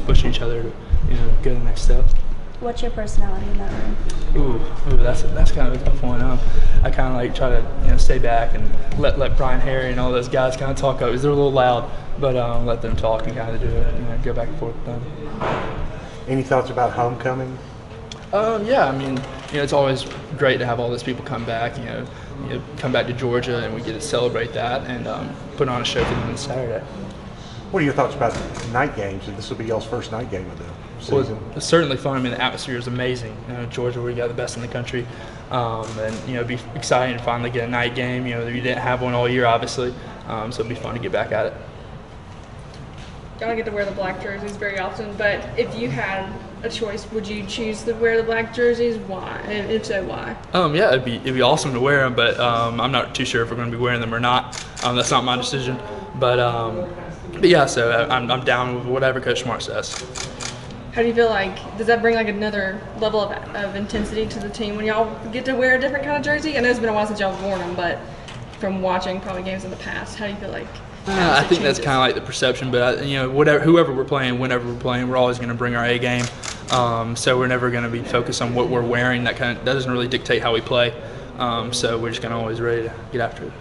pushing each other to go to the next step. What's your personality in that room? Ooh, that's kind of a tough one. I kind of like try to stay back and let Brian Harry and all those guys kind of talk up. They're a little loud, but let them talk and kind of do it. Go back and forth with them. Any thoughts about homecoming? Yeah, I mean, it's always great to have all those people come back. Come back to Georgia and we get to celebrate that and put on a show for them on Saturday. What are your thoughts about night games? This will be y'all's first night game of the season. Well, it's certainly fun. I mean, the atmosphere is amazing. Georgia, we got the best in the country, and it'd be exciting to finally get a night game. We didn't have one all year, obviously, so it'd be fun to get back at it. Y'all get to wear the black jerseys very often, but if you had a choice, would you choose to wear the black jerseys? Why? And if so, why? Yeah, it'd be awesome to wear them, but I'm not too sure if we're going to be wearing them or not. That's not my decision. But yeah, so I'm down with whatever Coach Smart says. How do you feel like, does that bring like another level of intensity to the team when y'all get to wear a different kind of jersey? I know it's been a while since y'all have worn them, but from watching probably games in the past, how do you feel like? I think that's kind of like the perception, but whoever we're playing, whenever we're playing, we're always going to bring our A game. So we're never going to be focused on what we're wearing. That doesn't really dictate how we play. So we're just going to always ready to get after it.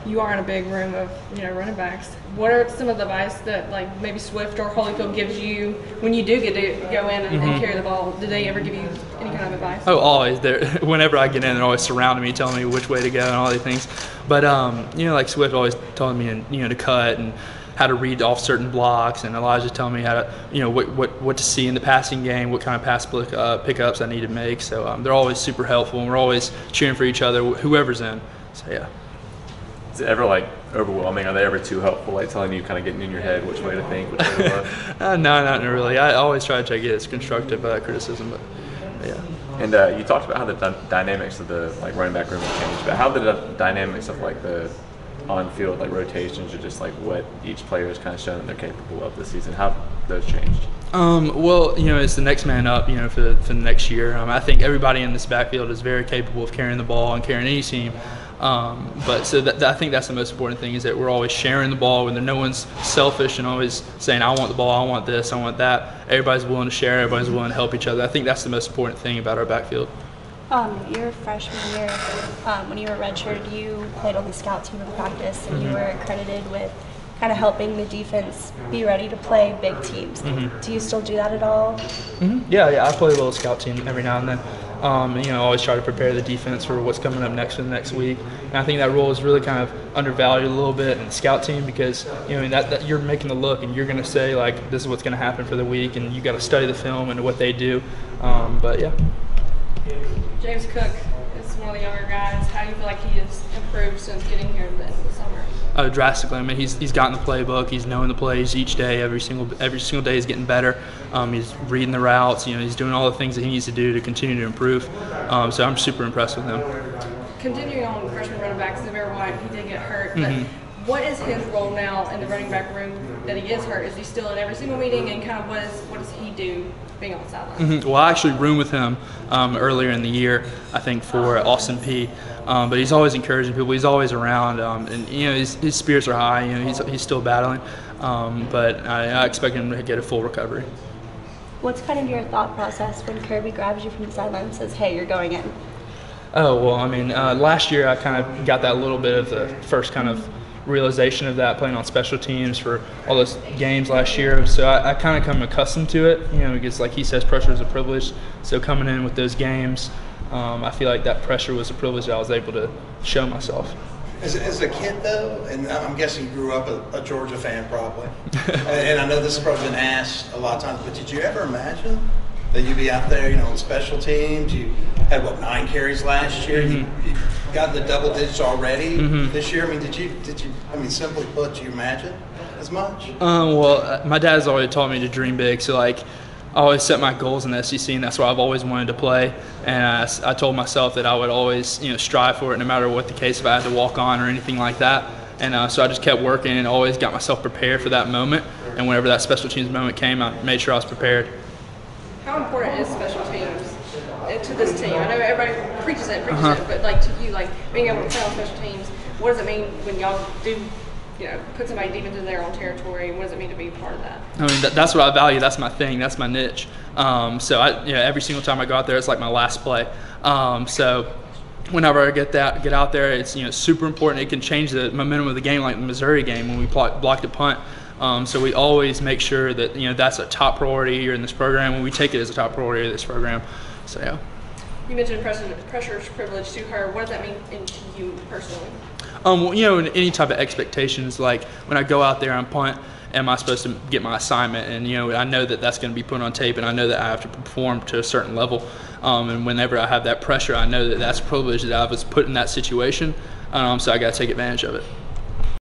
You are in a big room of running backs. What are some of the advice that like maybe Swift or Holyfield gives you when you do get to go in and carry the ball? Do they ever give you any kind of advice? Oh, always. Whenever I get in, they're always surrounding me, telling me which way to go and all these things. But like Swift always telling me to cut and how to read off certain blocks, and Elijah's telling me how to what to see in the passing game, what kind of pass pickups I need to make. So they're always super helpful, and we're always cheering for each other, whoever's in. So yeah. Is it ever like overwhelming? Are they ever too helpful, like telling you, kind of getting in your head which way to think, which way to look? No, not really. I always try to get it as constructive criticism, but yeah. And you talked about how the dynamics of the running back room have changed, but how did the dynamics of the on-field rotations, or just what each player has kind of shown that they're capable of this season, how have those changed? Well, it's the next man up, for the next year. I think everybody in this backfield is very capable of carrying the ball and carrying any team. But so I think that's the most important thing, is that we're always sharing the ball, when no one's selfish and always saying, I want the ball, I want this, I want that. Everybody's willing to share, everybody's willing to help each other. I think that's the most important thing about our backfield. Your freshman year, when you were redshirted, you played on the scout team in practice, and you were credited with kind of helping the defense be ready to play big teams. Do you still do that at all? Yeah, I play a little scout team every now and then. Always try to prepare the defense for what's coming up next for the next week. And I think that role is really kind of undervalued a little bit in the scout team, because that you're making the look, and you're going to say this is what's going to happen for the week, and you got to study the film and what they do. But yeah. James Cook is one of the younger guys. How do you feel like he has improved since getting here in the summer? Drastically. I mean, he's gotten the playbook. He's knowing the plays each day. Every single day he's getting better. He's reading the routes. He's doing all the things that he needs to do to continue to improve. So I'm super impressed with him. Continuing on freshman running backs, Xavier White, he did get hurt, but what is his role now in the running back room that he is hurt? Is he still in every single meeting, and kind of what does he do being on the sideline? Well, I actually roomed with him earlier in the year, I think, for Austin Peay. But he's always encouraging people. He's always around, and his spirits are high. He's still battling, but I expect him to get a full recovery. What's kind of your thought process when Kirby grabs you from the sideline and says, "Hey, you're going in"? Oh well, I mean, last year I kind of got that little bit of the first kind of realization of that, playing on special teams for all those games last year. So I kind of come accustomed to it, because like he says, pressure is a privilege. So coming in with those games, I feel like that pressure was a privilege that I was able to show myself. As a kid, though, and I'm guessing you grew up a Georgia fan probably, and I know this has probably been asked a lot of times, but did you ever imagine that you'd be out there, on special teams? You had, 9 carries last year? You got in the double digits already this year? I mean, did you, simply put, do you imagine as much? Well, my dad's always taught me to dream big, so I always set my goals in the SEC, and that's why I've always wanted to play. And I told myself that I would always, strive for it, no matter what the case, if I had to walk on or anything like that. And so I just kept working and always got myself prepared for that moment. And whenever that special teams moment came, I made sure I was prepared. How important is special teams to this team? I know everybody preaches it, but to you, being able to play on special teams, what does it mean when y'all do, put somebody deep into their own territory? What does it mean to be part of that? I mean, that's what I value. That's my thing. That's my niche. So every single time I go out there, it's like my last play. So whenever I get out there, it's super important. It can change the momentum of the game, like the Missouri game when we blocked a punt. So we always make sure that that's a top priority here in this program, and we take it as a top priority of this program. So yeah. You mentioned pressure's privilege to her. What does that mean to you personally? Any type of expectations, like when I go out there on punt, am I supposed to get my assignment? And I know that that's going to be put on tape, and I know that I have to perform to a certain level. And whenever I have that pressure, I know that that's privilege that I was put in that situation. So I got to take advantage of it.